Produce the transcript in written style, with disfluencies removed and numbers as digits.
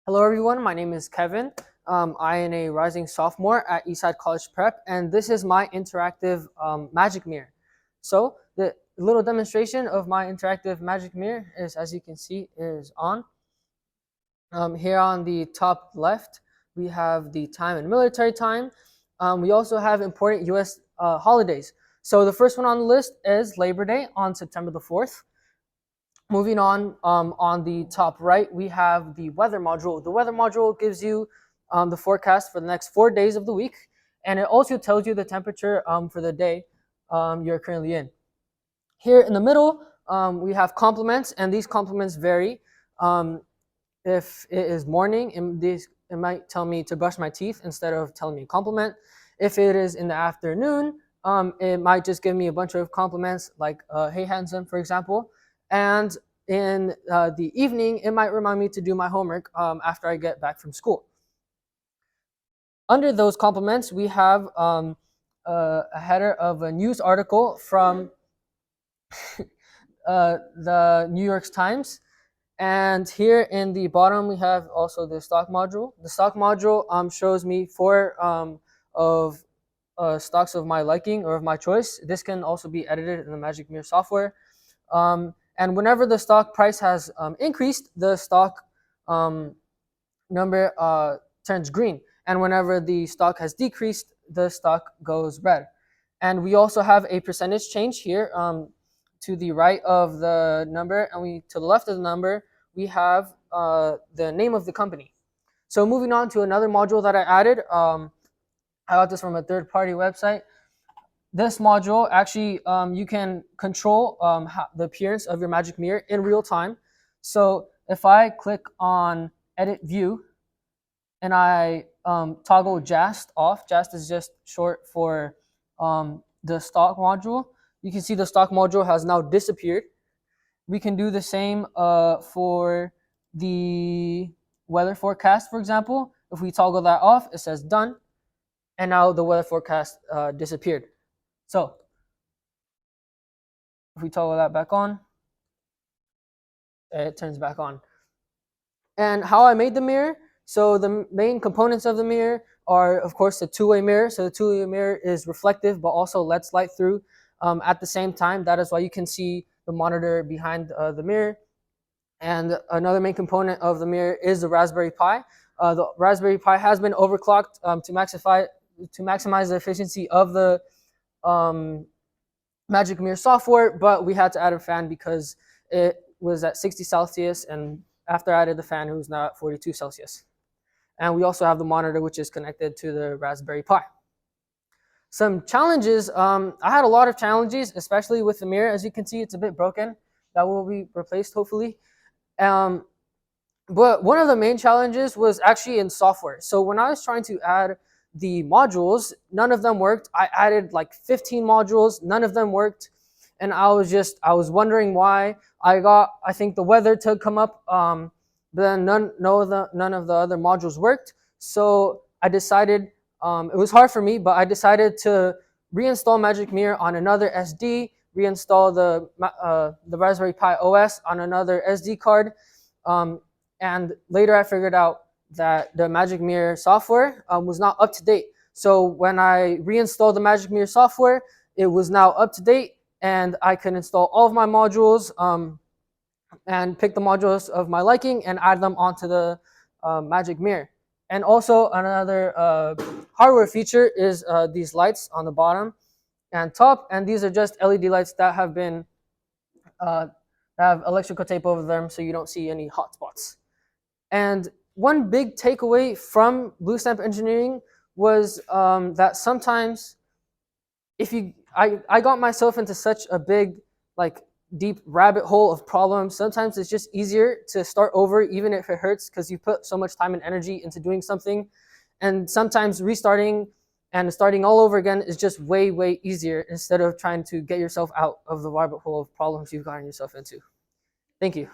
Hello, everyone. My name is Kevin. I am a rising sophomore at Eastside College Prep, and this is my interactive magic mirror. So the little demonstration of my interactive magic mirror is, as you can see, is on. Here on the top left, we have the time and military time. We also have important U.S. Holidays. So the first one on the list is Labor Day on September the 4th. Moving on the top right, we have the weather module. The weather module gives you the forecast for the next 4 days of the week, and it also tells you the temperature for the day you're currently in. Here in the middle, we have compliments, and these compliments vary. If it is morning, it might tell me to brush my teeth instead of telling me a compliment. If it is in the afternoon, it might just give me a bunch of compliments like "Hey, handsome," for example. And in the evening, it might remind me to do my homework after I get back from school. Under those compliments, we have a header of a news article from the New York Times. And here in the bottom, we have also the stock module. The stock module shows me four of stocks of my liking or of my choice. This can also be edited in the Magic Mirror software. And whenever the stock price has increased, the stock number turns green. And whenever the stock has decreased, the stock goes red. And we also have a percentage change here to the right of the number, and to the left of the number, we have the name of the company. So moving on to another module that I added, I got this from a third-party website. This module actually you can control the appearance of your magic mirror in real time. So if I click on edit view and I toggle JAST off, JAST is just short for the stock module, you can see the stock module has now disappeared. We can do the same for the weather forecast, for example. If we toggle that off, it says done, and now the weather forecast disappeared. So if we toggle that back on, it turns back on. And how I made the mirror, so the main components of the mirror are, of course, the two-way mirror. So the two-way mirror is reflective, but also lets light through at the same time. That is why you can see the monitor behind the mirror. And another main component of the mirror is the Raspberry Pi. The Raspberry Pi has been overclocked to maximize the efficiency of the Magic Mirror software, but we had to add a fan because it was at 60 Celsius, and after I added the fan, it was now at 42 Celsius. And we also have the monitor, which is connected to the Raspberry Pi. Some challenges, I had a lot of challenges, especially with the mirror. As you can see, it's a bit broken. That will be replaced, hopefully. But one of the main challenges was actually in software. So when I was trying to add the modules, none of them worked. I added like 15 modules, none of them worked. And I was wondering why. I think the weather to come up, but then none of the other modules worked. So I decided, it was hard for me, but I decided to reinstall Magic Mirror on another SD, reinstall the Raspberry Pi OS on another SD card. And later I figured out that the Magic Mirror software was not up to date. So when I reinstalled the Magic Mirror software, it was now up to date, and I can install all of my modules and pick the modules of my liking and add them onto the Magic Mirror. And also another hardware feature is these lights on the bottom and top, and these are just LED lights that have been have electrical tape over them so you don't see any hot spots. And one big takeaway from Bluestamp Engineering was that sometimes I got myself into such a big, deep rabbit hole of problems. Sometimes it's just easier to start over, even if it hurts, because you put so much time and energy into doing something. And sometimes restarting and starting all over again is just way, way easier instead of trying to get yourself out of the rabbit hole of problems you've gotten yourself into. Thank you.